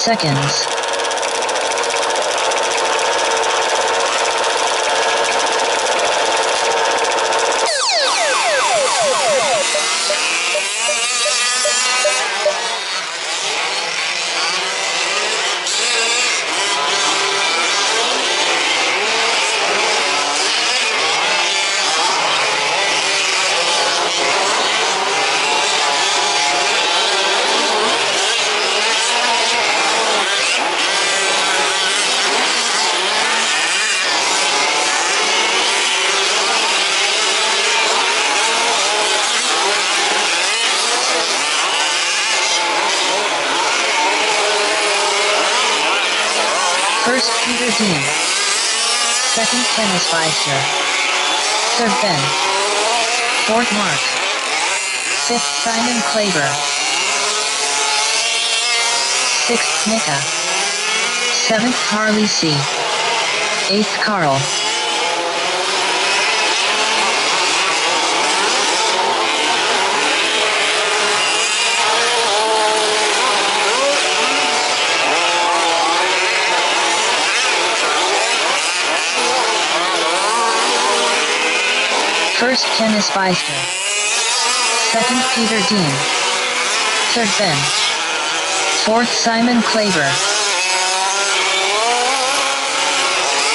seconds. First, Peter Dean. Second, Kenneth Beister. Third, Ben. Fourth, Mark. Fifth, Simon Klaber. Sixth, Nika. Seventh, Harley C. Eighth, Carl. First, Kenneth Beister. Second, Peter Dean. Third, Ben. Fourth, Simon Klaber.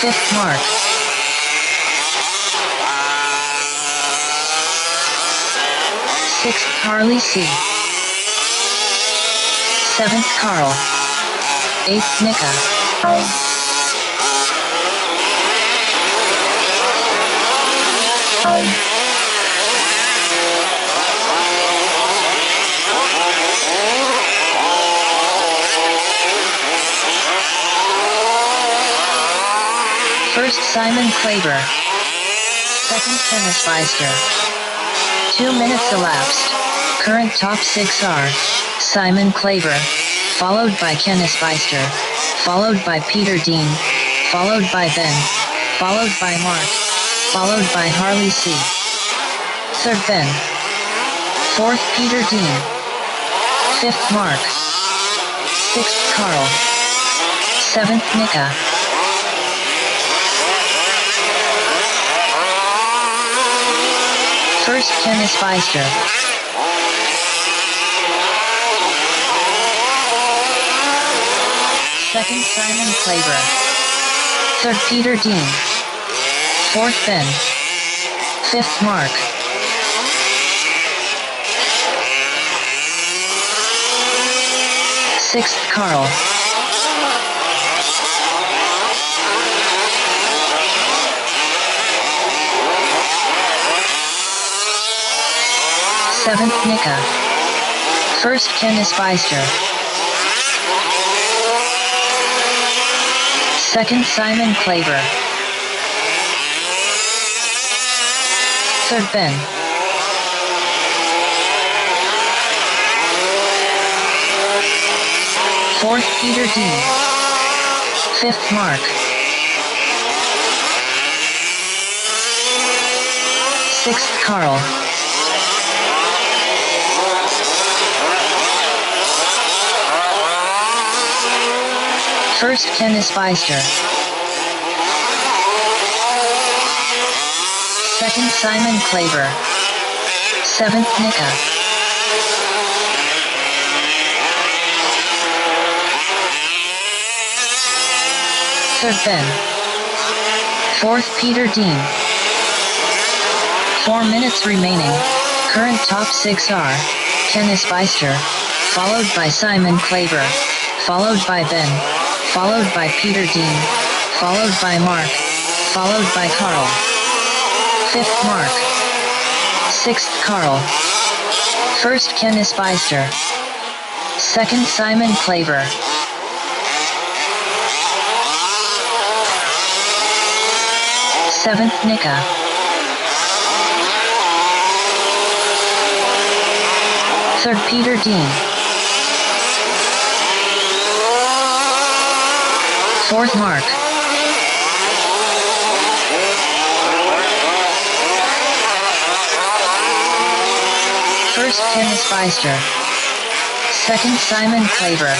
Fifth, Mark. Sixth, Harley C. Seventh, Carl. Eighth, Nika. First, Simon Klaber. Second, Kenneth Beister. 2 minutes elapsed. Current top 6 are Simon Klaber, followed by Kenneth Beister, followed by Peter Dean, followed by Ben, followed by Mark, followed by Harley C. Third, Ben. Fourth, Peter Dean. Fifth, Mark. Sixth, Carl. Seventh, Nika. First, Kenneth Beister. Second, Simon Klaber. Third, Peter Dean. Fourth, Ben. Fifth, Mark. Sixth, Carl. Seventh, Nika. First, Kenneth Beister. Second, Simon Klaber. Third, Ben. Fourth, Peter Dean. Fifth, Mark. Sixth, Carl. First, Kenneth Beister. Second, Simon Klaber. Seventh, Nika. Third, Ben. Fourth, Peter Dean. 4 minutes remaining. Current top 6 are Kenneth Beister, followed by Simon Klaber, followed by Ben, followed by Peter Dean, followed by Mark, followed by Carl. Fifth, Mark. Sixth, Carl. First, Kenneth Beister. Second, Simon Klaber. Seventh, Nika. Third, Peter Dean. Fourth, Mark. First, Kenneth Beister. Second, Simon Klaber.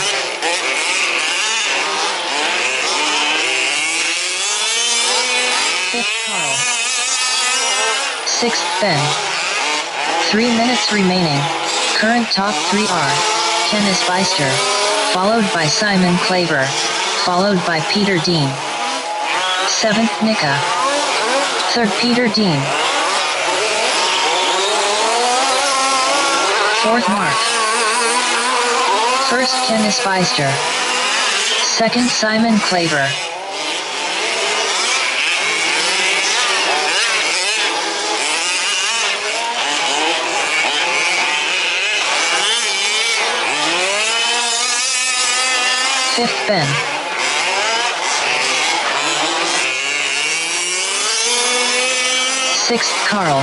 6th bend. 3 minutes remaining. Current top 3 are Kenneth Beister, followed by Simon Claver, followed by Peter Dean. 7th Nika. 3rd Peter Dean. 4th Mark. 1st Kenneth Beister. 2nd Simon Claver. 5th Ben. 6th Carl.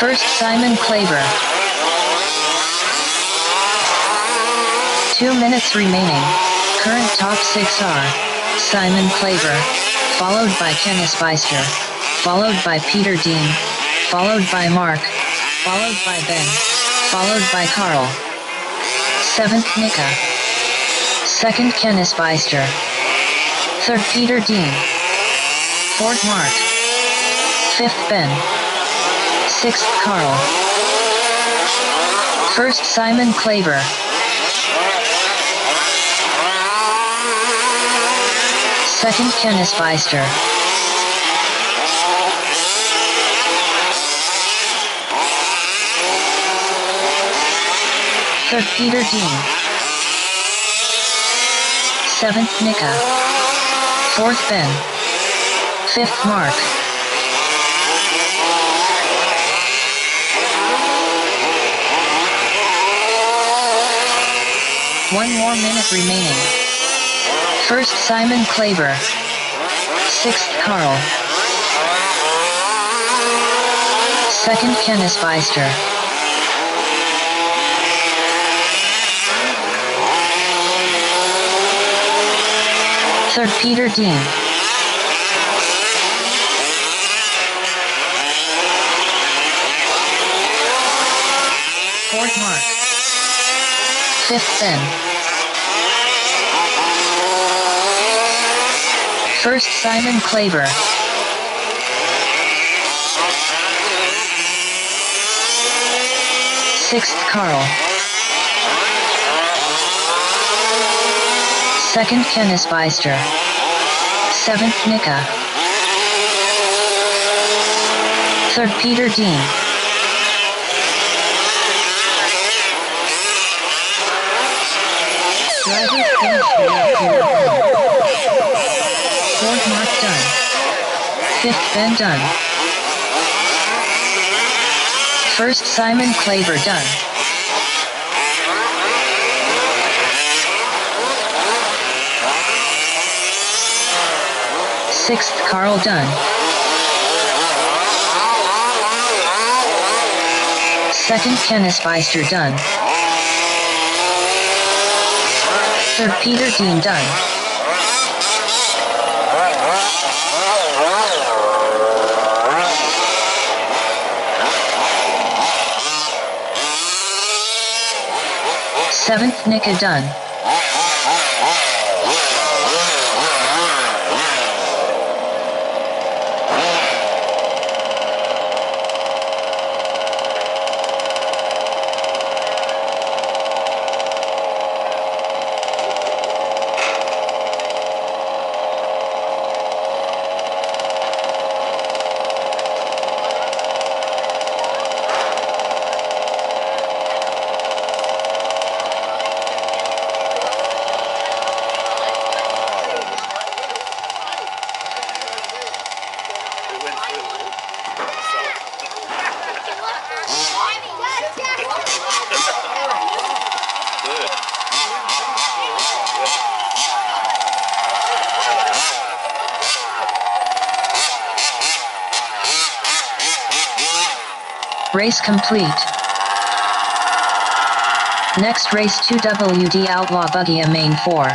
1st Simon Claver. 2 minutes remaining. Current top 6 are Simon Claver, followed by Kenneth Beister, followed by Peter Dean, followed by Mark, followed by Ben, followed by Carl. 7th Nika. 2nd Kenneth Beister. 3rd Peter Dean. 4th Mark. 5th Ben. 6th Carl. 1st Simon Claver. 2nd Kenneth Beister. 3rd Peter Dean. 7th Nika. 4th Ben. 5th Mark. One more minute remaining. 1st Simon Claver. 6th Carl. 2nd Kenneth Beister. 3rd Peter Dean. 4th Mark. 5th Ben. 1st Simon Claver. 6th Carl. 2nd Kenneth Beister. 7th Nika. 3rd Peter Dean. 4th Mark done. 5th Ben done. 1st Simon Claver done. 6th Carl done. 2nd Kenneth Beister done. 3rd Peter Dean done. 7th Nika done. Race complete. Next race 2WD Outlaw Buggy Main 4. You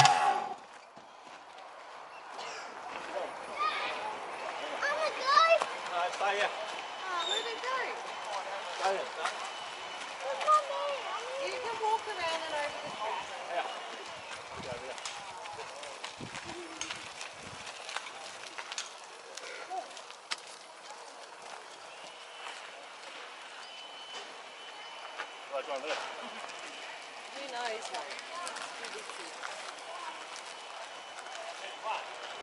can walk around and over the track. Who knows?